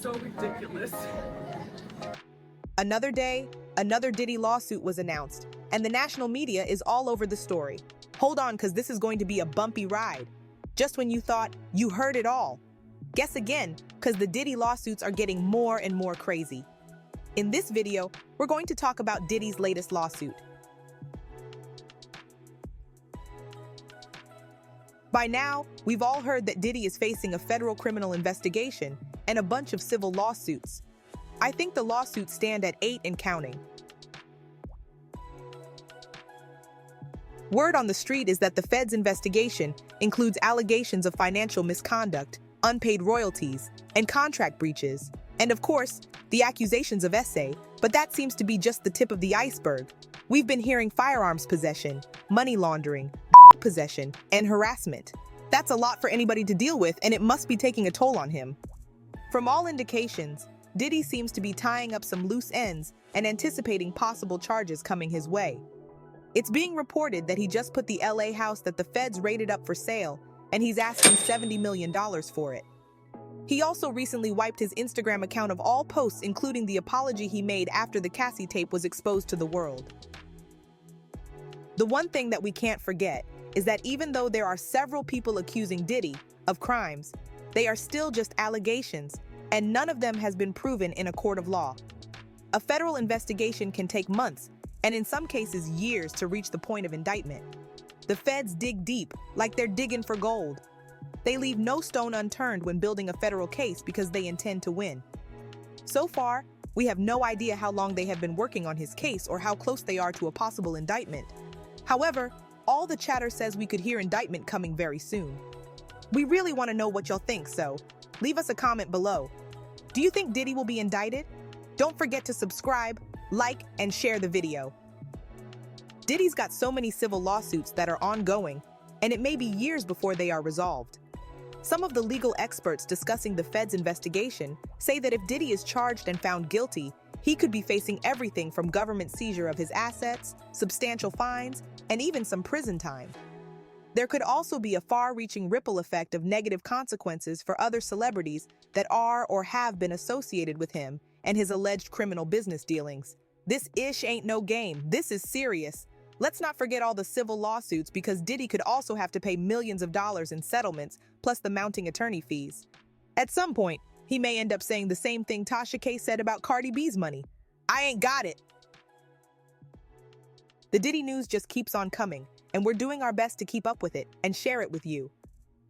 so ridiculous. Another day, another Diddy lawsuit was announced, and the national media is all over the story. Hold on, because this is going to be a bumpy ride. Just when you thought you heard it all, guess again, because the Diddy lawsuits are getting more and more crazy. In this video, we're going to talk about Diddy's latest lawsuit. By now, we've all heard that Diddy is facing a federal criminal investigation and a bunch of civil lawsuits. I think the lawsuits stand at 8 and counting. Word on the street is that the Fed's investigation includes allegations of financial misconduct, unpaid royalties, and contract breaches, and of course, the accusations of SA, but that seems to be just the tip of the iceberg. We've been hearing firearms possession, money laundering, possession, and harassment. That's a lot for anybody to deal with, and it must be taking a toll on him. From all indications, Diddy seems to be tying up some loose ends and anticipating possible charges coming his way. It's being reported that he just put the LA house that the feds raided up for sale, and he's asking $70 million for it. He also recently wiped his Instagram account of all posts, including the apology he made after the Cassie tape was exposed to the world. The one thing that we can't forget is that even though there are several people accusing Diddy of crimes, they are still just allegations, and none of them has been proven in a court of law. A federal investigation can take months, and in some cases years, to reach the point of indictment. The feds dig deep, like they're digging for gold. They leave no stone unturned when building a federal case because they intend to win. So far, we have no idea how long they have been working on his case or how close they are to a possible indictment. However, all the chatter says we could hear indictment coming very soon. We really want to know what y'all think, so leave us a comment below. Do you think Diddy will be indicted? Don't forget to subscribe, like, and share the video. Diddy's got so many civil lawsuits that are ongoing, and it may be years before they are resolved. Some of the legal experts discussing the Fed's investigation say that if Diddy is charged and found guilty, he could be facing everything from government seizure of his assets, substantial fines, and even some prison time. There could also be a far-reaching ripple effect of negative consequences for other celebrities that are or have been associated with him and his alleged criminal business dealings. This ish ain't no game. This is serious. Let's not forget all the civil lawsuits, because Diddy could also have to pay millions of dollars in settlements, plus the mounting attorney fees. At some point, he may end up saying the same thing Tasha K said about Cardi B's money. I ain't got it. The Diddy news just keeps on coming, and we're doing our best to keep up with it and share it with you.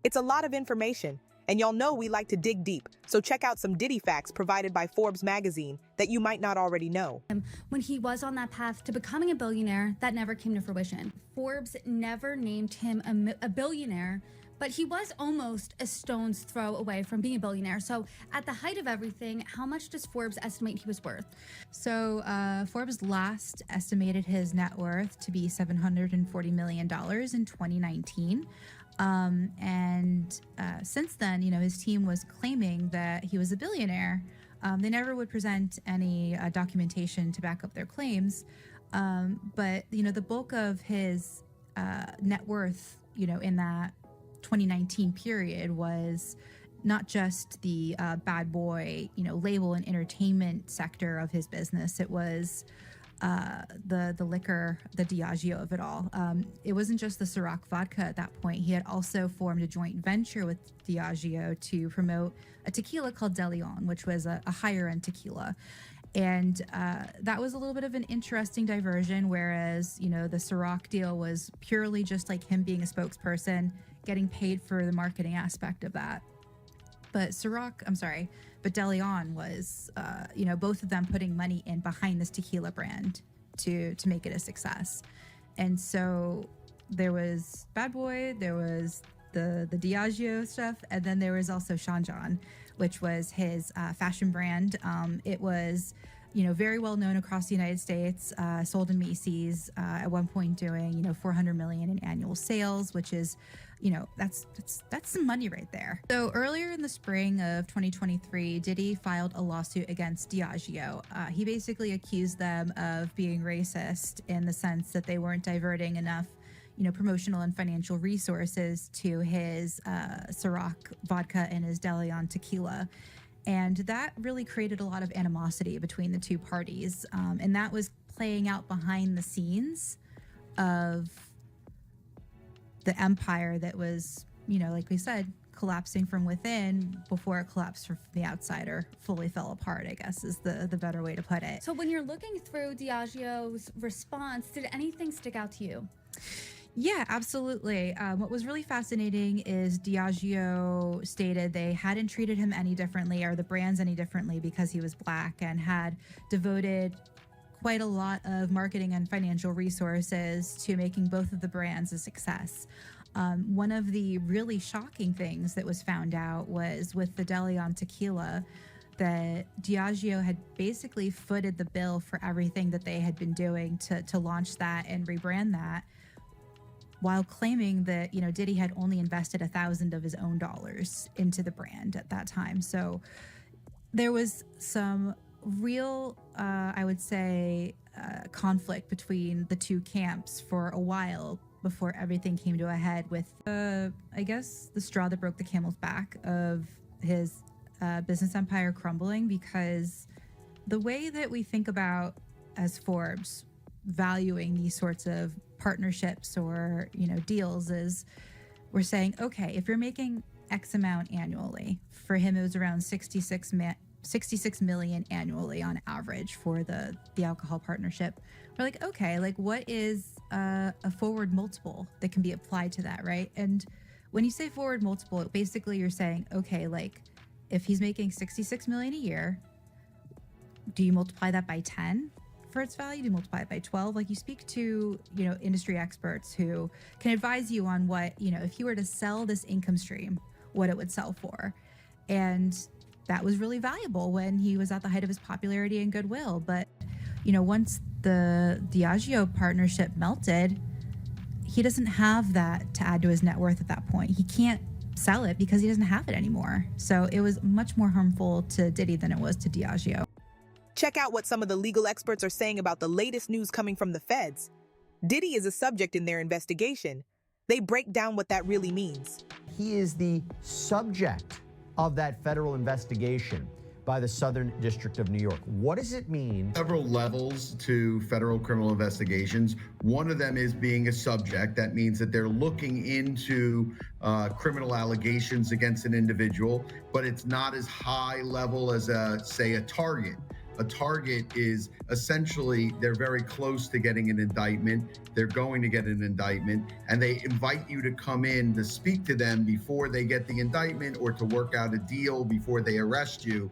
It's a lot of information, and y'all know we like to dig deep, so check out some Diddy facts provided by Forbes magazine that you might not already know. When he was on that path to becoming a billionaire, that never came to fruition. Forbes never named him a billionaire, but he was almost a stone's throw away from being a billionaire. So at the height of everything, how much does Forbes estimate he was worth? So Forbes last estimated his net worth to be $740 million in 2019. Since then, his team was claiming that he was a billionaire. They never would present any documentation to back up their claims. But the bulk of his net worth, in that 2019 period was not just the bad boy, label and entertainment sector of his business. It was the liquor, the Diageo of it all. It wasn't just the Ciroc vodka at that point. He had also formed a joint venture with Diageo to promote a tequila called De Leon, which was a higher end tequila. And that was a little bit of an interesting diversion, whereas, the Ciroc deal was purely just like him being a spokesperson, getting paid for the marketing aspect of that. But De Leon was, both of them putting money in behind this tequila brand to make it a success. And so there was Bad Boy, there was the Diageo stuff, and then there was also Sean John, which was his fashion brand. It was, very well known across the United States, sold in Macy's, at one point doing, $400 million in annual sales, which is, that's some money right there. So earlier in the spring of 2023, Diddy filed a lawsuit against Diageo. He basically accused them of being racist in the sense that they weren't diverting enough promotional and financial resources to his Ciroc vodka and his De Leon tequila. And that really created a lot of animosity between the two parties. And that was playing out behind the scenes of the empire that was, like we said, collapsing from within before it collapsed from the outside, or fully fell apart, I guess is the better way to put it. So when you're looking through Diageo's response, did anything stick out to you? Yeah, absolutely. What was really fascinating is Diageo stated they hadn't treated him any differently, or the brands any differently, because he was Black, and had devoted quite a lot of marketing and financial resources to making both of the brands a success. One of the really shocking things that was found out was with the De Leon tequila, that Diageo had basically footed the bill for everything that they had been doing to launch that and rebrand that, while claiming that, Diddy had only invested $1,000 of his own dollars into the brand at that time. So there was some real, I would say, conflict between the two camps for a while before everything came to a head with, I guess, the straw that broke the camel's back of his business empire crumbling, because the way that we think about, as Forbes, valuing these sorts of partnerships or, deals is, we're saying, okay, if you're making X amount annually, for him it was around 66 million annually on average for the alcohol partnership. We're like, okay, like what is a forward multiple that can be applied to that, right? And when you say forward multiple, basically you're saying, okay, like if he's making 66 million a year, do you multiply that by 10 for its value? Do you multiply it by 12? Like, you speak to, industry experts who can advise you on what, if you were to sell this income stream, what it would sell for. And that was really valuable when he was at the height of his popularity and goodwill. But, once the Diageo partnership melted, he doesn't have that to add to his net worth at that point. He can't sell it because he doesn't have it anymore. So it was much more harmful to Diddy than it was to Diageo. Check out what some of the legal experts are saying about the latest news coming from the feds. Diddy is a subject in their investigation. They break down what that really means. He is the subject of that federal investigation by the Southern District of New York. What does it mean? Several levels to federal criminal investigations. One of them is being a subject. That means that they're looking into criminal allegations against an individual, but it's not as high level as, say, a target. A target is essentially, they're very close to getting an indictment. They're going to get an indictment, and they invite you to come in to speak to them before they get the indictment, or to work out a deal before they arrest you.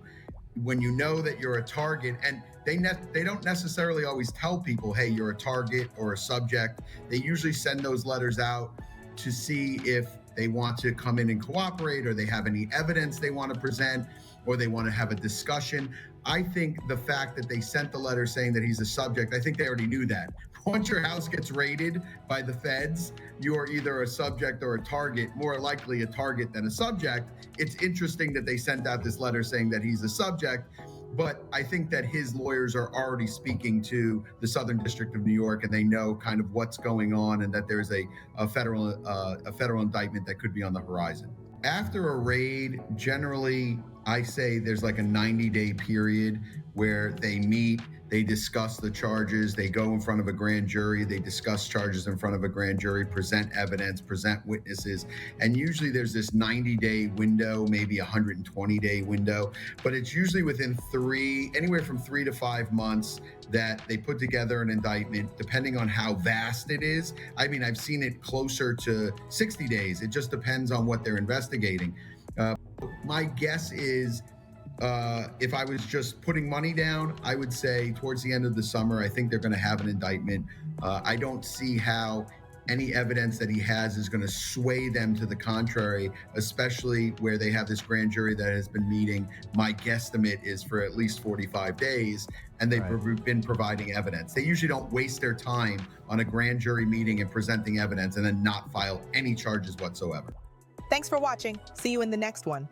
When you know that you're a target, and they don't necessarily always tell people, hey, you're a target or a subject. They usually send those letters out to see if they want to come in and cooperate, or they have any evidence they want to present, or they want to have a discussion. I think the fact that they sent the letter saying that he's a subject, I think they already knew that. Once your house gets raided by the feds, you are either a subject or a target, more likely a target than a subject. It's interesting that they sent out this letter saying that he's a subject, but I think that his lawyers are already speaking to the Southern District of New York, and they know kind of what's going on, and that there's a federal indictment that could be on the horizon. After a raid, generally, I say there's like a 90-day period where they meet, they discuss the charges, they go in front of a grand jury, they discuss charges in front of a grand jury, present evidence, present witnesses. And usually there's this 90-day window, maybe a 120-day window, but it's usually within anywhere from 3 to 5 months that they put together an indictment, depending on how vast it is. I mean, I've seen it closer to 60 days. It just depends on what they're investigating. My guess is, if I was just putting money down, I would say towards the end of the summer, I think they're going to have an indictment. I don't see how any evidence that he has is going to sway them to the contrary, especially where they have this grand jury that has been meeting. My guesstimate is for at least 45 days, and they've been providing evidence. They usually don't waste their time on a grand jury meeting and presenting evidence and then not file any charges whatsoever. Thanks for watching. See you in the next one.